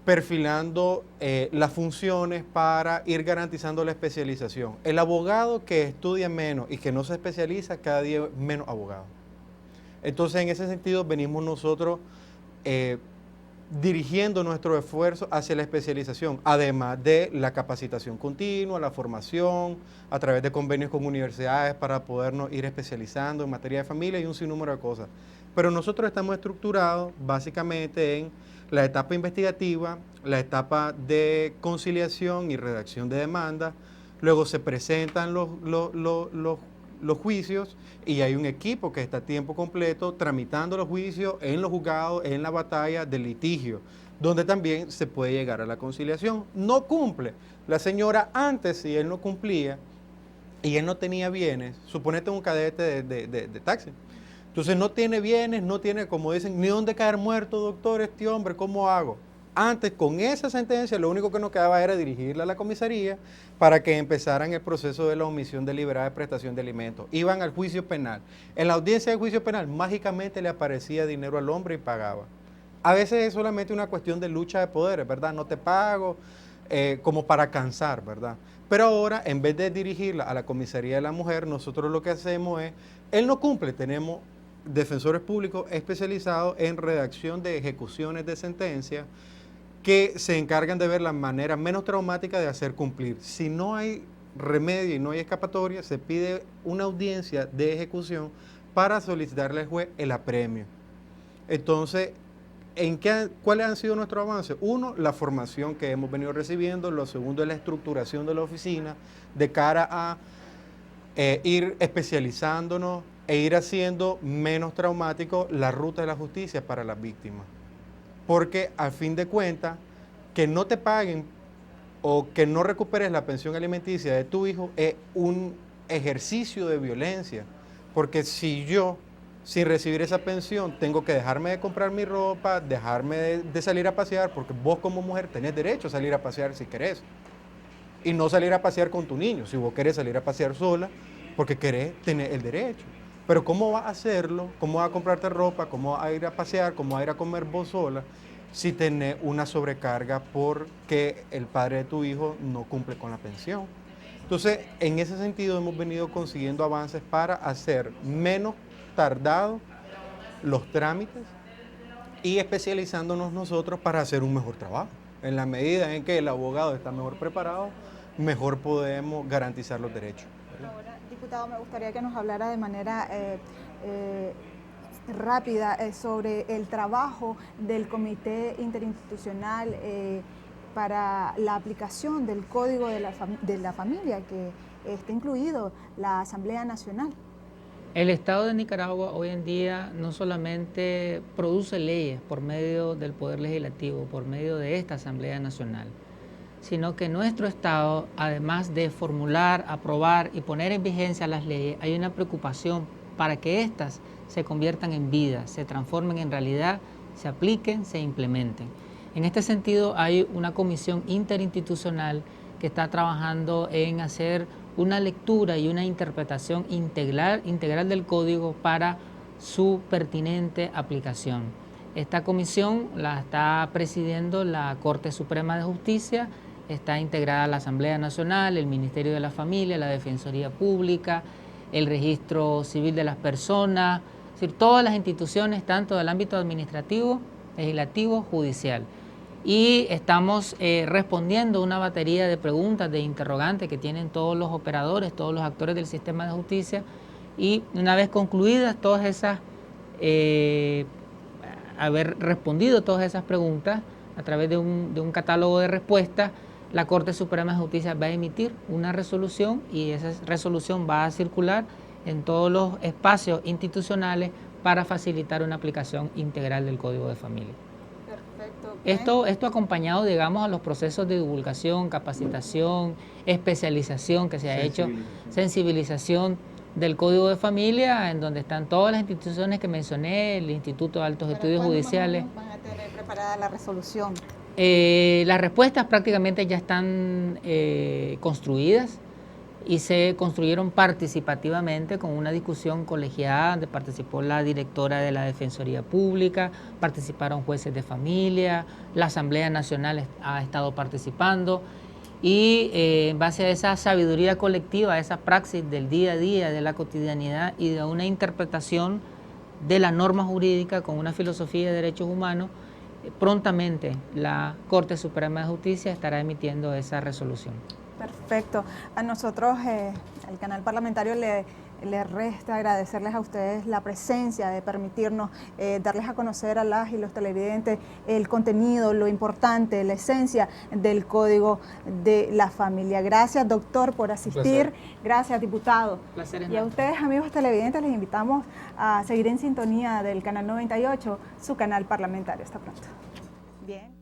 perfilando las funciones para ir garantizando la especialización. El abogado que estudia menos y que no se especializa, cada día es menos abogado. Entonces, en ese sentido, venimos nosotros dirigiendo nuestro esfuerzo hacia la especialización, además de la capacitación continua, la formación, a través de convenios con universidades para podernos ir especializando en materia de familia y un sinnúmero de cosas. Pero nosotros estamos estructurados básicamente en la etapa investigativa, la etapa de conciliación y redacción de demandas, luego se presentan los juicios y hay un equipo que está a tiempo completo tramitando los juicios en los juzgados, en la batalla del litigio, donde también se puede llegar a la conciliación. No cumple la señora antes, si él no cumplía y él no tenía bienes, suponete un cadete de taxi. Entonces no tiene bienes, no tiene, como dicen, ni dónde caer muerto, doctor, este hombre, ¿cómo hago? Antes, con esa sentencia, lo único que nos quedaba era dirigirla a la comisaría para que empezaran el proceso de la omisión deliberada de prestación de alimentos. Iban al juicio penal. En la audiencia del juicio penal, mágicamente le aparecía dinero al hombre y pagaba. A veces es solamente una cuestión de lucha de poderes, ¿verdad? No te pago, como para cansar, ¿verdad? Pero ahora, en vez de dirigirla a la comisaría de la mujer, nosotros lo que hacemos es, él no cumple, tenemos defensores públicos especializados en redacción de ejecuciones de sentencia que se encargan de ver la manera menos traumática de hacer cumplir. Si no hay remedio y no hay escapatoria, se pide una audiencia de ejecución para solicitarle al juez el apremio. Entonces, ¿cuáles han sido nuestros avances? Uno, la formación que hemos venido recibiendo. Lo segundo es la estructuración de la oficina de cara a ir especializándonos e ir haciendo menos traumático la ruta de la justicia para las víctimas. Porque al fin de cuentas, que no te paguen o que no recuperes la pensión alimenticia de tu hijo es un ejercicio de violencia. Porque si sin recibir esa pensión, tengo que dejarme de comprar mi ropa, dejarme de salir a pasear, porque vos como mujer tenés derecho a salir a pasear si querés. Y no salir a pasear con tu niño, si vos querés salir a pasear sola, porque querés tener el derecho. Pero ¿cómo vas a hacerlo? ¿Cómo vas a comprarte ropa? ¿Cómo vas a ir a pasear? ¿Cómo vas a ir a comer vos sola? Si tenés una sobrecarga porque el padre de tu hijo no cumple con la pensión. Entonces, en ese sentido hemos venido consiguiendo avances para hacer menos tardado los trámites y especializándonos nosotros para hacer un mejor trabajo. En la medida en que el abogado está mejor preparado, mejor podemos garantizar los derechos. Ahora, diputado, me gustaría que nos hablara de manera rápida sobre el trabajo del Comité Interinstitucional para la aplicación del Código de la Familia, que está incluido la Asamblea Nacional. El Estado de Nicaragua hoy en día no solamente produce leyes por medio del Poder Legislativo, por medio de esta Asamblea Nacional, sino que nuestro Estado, además de formular, aprobar y poner en vigencia las leyes, hay una preocupación para que éstas se conviertan en vida, se transformen en realidad, se apliquen, se implementen. En este sentido, hay una comisión interinstitucional que está trabajando en hacer una lectura y una interpretación integral del código para su pertinente aplicación. Esta comisión la está presidiendo la Corte Suprema de Justicia, está integrada la Asamblea Nacional, el Ministerio de la Familia, la Defensoría Pública, el Registro Civil de las Personas, es decir, todas las instituciones, tanto del ámbito administrativo, legislativo, judicial. Y estamos respondiendo una batería de preguntas, de interrogantes que tienen todos los operadores, todos los actores del sistema de justicia, y una vez concluidas todas esas, haber respondido todas esas preguntas a través de un catálogo de respuestas, la Corte Suprema de Justicia va a emitir una resolución y esa resolución va a circular en todos los espacios institucionales para facilitar una aplicación integral del Código de Familia. Esto acompañado, digamos, a los procesos de divulgación, capacitación, especialización que se ha hecho, sensibilización del Código de Familia, en donde están todas las instituciones que mencioné, el Instituto de Altos Estudios Judiciales. ¿Cuándo van a tener preparada la resolución? Las respuestas prácticamente ya están construidas y se construyeron participativamente con una discusión colegiada donde participó la directora de la Defensoría Pública, participaron jueces de familia, la Asamblea Nacional ha estado participando y en base a esa sabiduría colectiva, a esa praxis del día a día, de la cotidianidad y de una interpretación de la norma jurídica con una filosofía de derechos humanos, prontamente la Corte Suprema de Justicia estará emitiendo esa resolución. Perfecto. A nosotros, el canal parlamentario, le resta agradecerles a ustedes la presencia, de permitirnos darles a conocer a las y los televidentes el contenido, lo importante, la esencia del Código de la Familia. Gracias, doctor, por asistir. Gracias, diputado. Placer. Y a ustedes, amigos televidentes, les invitamos a seguir en sintonía del Canal 98, su canal parlamentario. Hasta pronto. Bien.